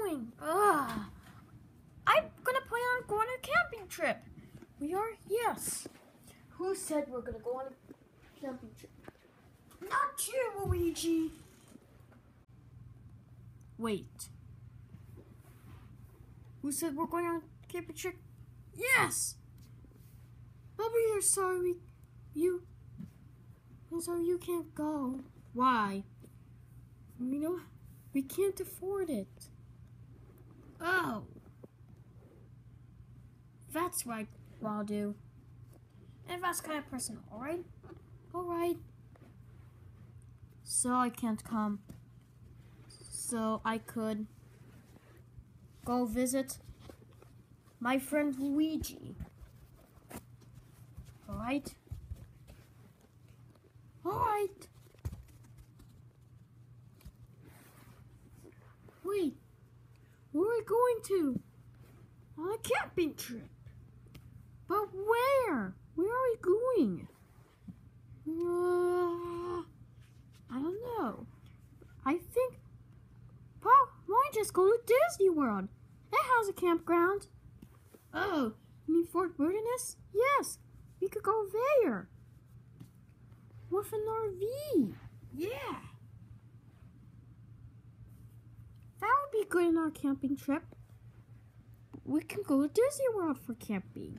doing? I'm gonna plan on going on a camping trip. We are? Yes. Who said we're gonna go on a camping trip? Not you, Luigi. Wait. Who said we're going on a camping trip? Yes. But we are sorry. I'm sorry you can't go. Why? We can't afford it. Oh. That's right, Waldo. And that's kind of personal, alright? Alright. So I can't come. So I could go visit my friend Luigi. Alright? Alright. Wait. Where are we going to? On a camping trip. But where? Where are we going? I don't know. I think, why don't you just go to Disney World? It has a campground. Oh, you mean Fort Wilderness? Yes, we could go there. With an RV. Yeah. That would be good in our camping trip. We can go to Disney World for camping.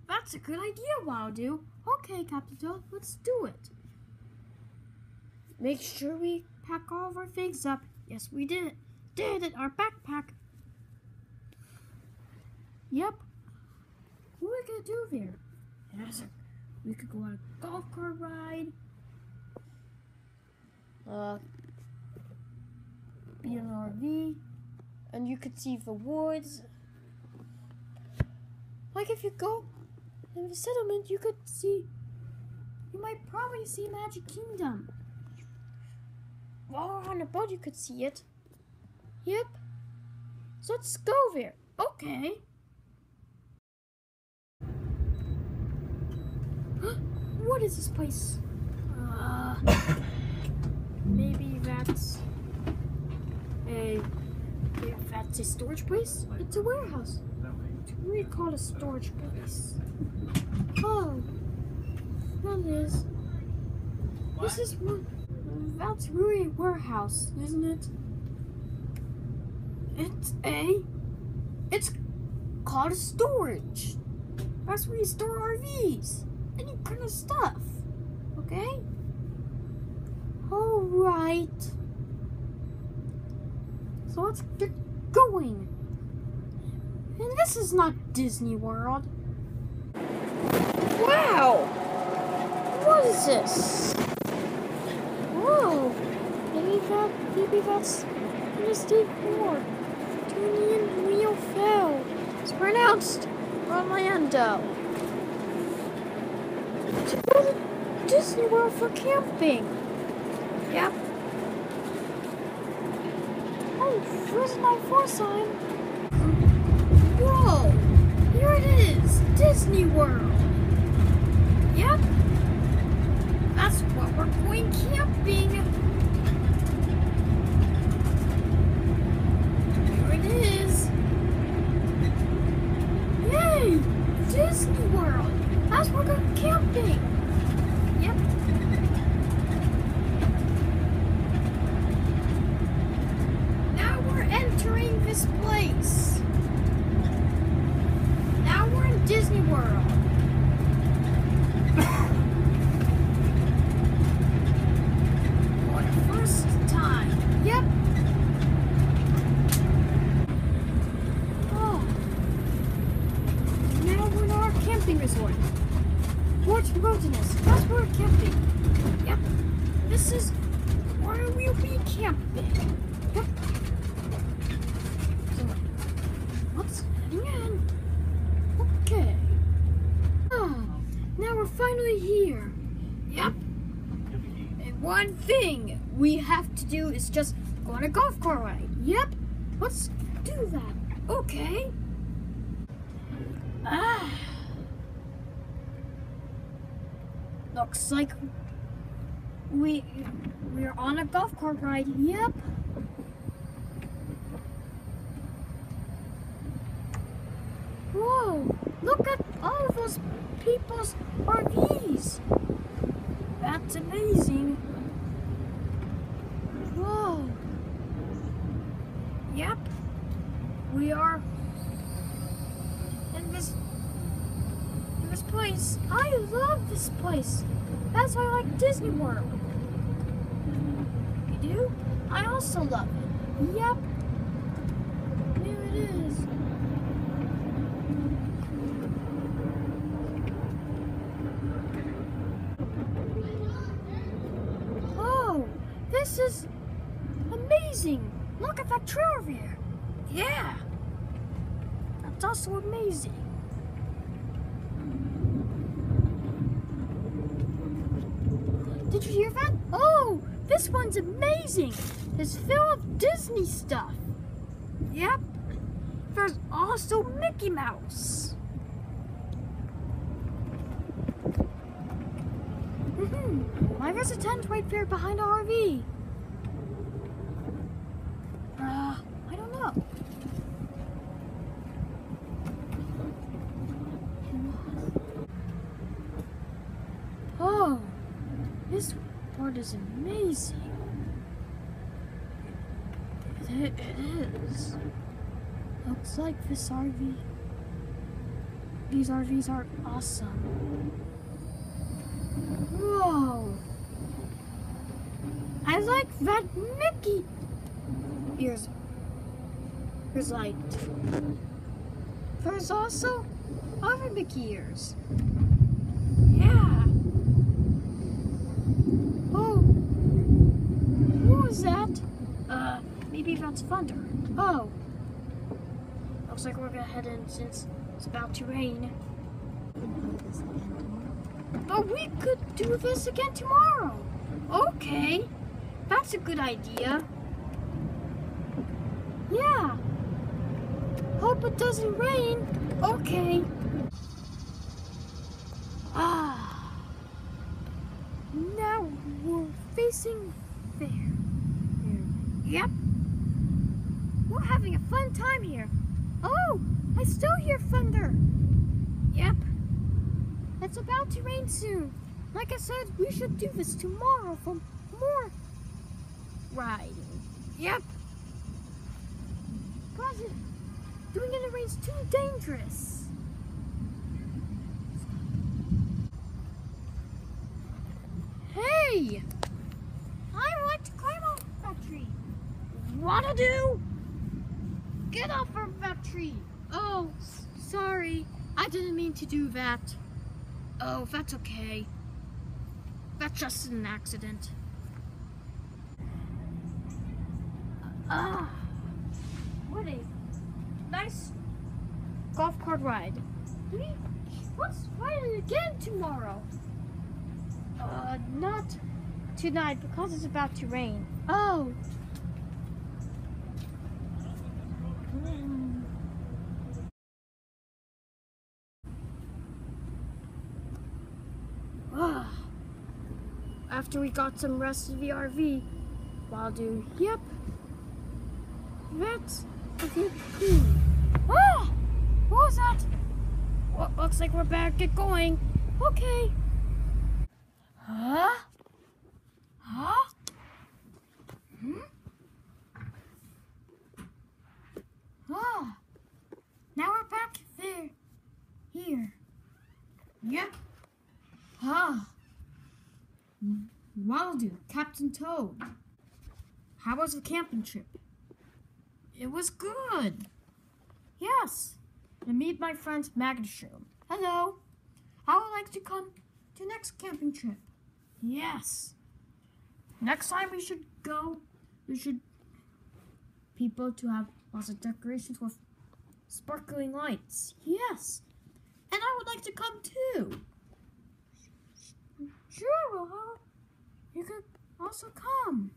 That's a good idea, Waldo. Okay, Captain Toad, let's do it. Make sure we pack all of our things up. Yes, we did it. Our backpack. Yep. What are we gonna do there? Yes, we could go on a golf cart ride. Be in an RV, and you could see the woods. Like if you go in the settlement, you might probably see Magic Kingdom. While we're on the boat, you could see it. Yep. So let's go there. Okay. What is this place? Maybe that's a storage place? It's a warehouse. We call it a storage place. Oh, that is. That's really a warehouse, isn't it? It's called a storage. That's where you store RVs. Any kind of stuff. Okay? Alright. So let's get going. And this is not Disney World. Wow! What is this? Whoa! Maybe that's Interstate 4. Turning Wheel Fell. It's pronounced Orlando. To go to Disney World for camping. Yep. Oh, there's a 9-4 sign. Whoa! Here it is! Disney World! Yep. That's what we're going camping. Here it is. Yay! Disney World! That's where we're going camping. Yep. Now we're entering this place. Now we're in Disney World. For the first time. Yep. Oh. Now we're in our camping resort. Fort Wilderness. That's where we're camping. Yep. This is where we'll be camping. Yep. So, let's head in. Okay. Now we're finally here. Yep. And one thing we have to do is just go on a golf cart ride. Yep. Let's do that. Okay. Looks like we're on a golf cart ride. Yep. those people's RVs. That's amazing. Whoa. Yep. We are in this place. I love this place. That's why I like Disney World. You do? I also love it. Yep. Here it is. Oh, this is amazing. Look at that tree over here. Yeah. That's also amazing. Did you hear that? Oh, this one's amazing. It's filled with Disney stuff. Yep. There's also Mickey Mouse. Why there's a tent right there behind our RV? I don't know. Oh, this part is amazing. It is. Looks like these RVs are awesome. Whoa. I like that Mickey ears light. There's also other Mickey ears. Yeah. Oh. What was that? Maybe that's thunder. Oh. Looks like we're gonna head in since it's about to rain. But we could do this again tomorrow. Okay. That's a good idea. Yeah. Hope it doesn't rain. Okay. Now we're facing there. Yep. We're having a fun time here. Oh, I still hear thunder. Yep. It's about to rain soon. Like I said, we should do this tomorrow for more riding. Yep. Because doing it in the rain's too dangerous. Hey! I want to climb off that tree. Wanna do? Get off of that tree. Oh, sorry. I didn't mean to do that. Oh, that's okay. That's just an accident. What a nice golf cart ride. Let's ride it again tomorrow. Not tonight because it's about to rain. Oh. After we got some rest in the RV, Waldo, yep. That's okay, cool. Ah! What was that? Well, looks like we're better get going. Okay. Huh? Huh? Ah. Now we're back there. Here. Yep. Ah. Waldo, Captain Toad. How was the camping trip? It was good. Yes. And meet my friend Magnishroom. Hello. I would like to come to next camping trip. Yes. Next time we should people to have lots of decorations with sparkling lights. Yes. And I would like to come too. Sure, Wilhelm. You could also come.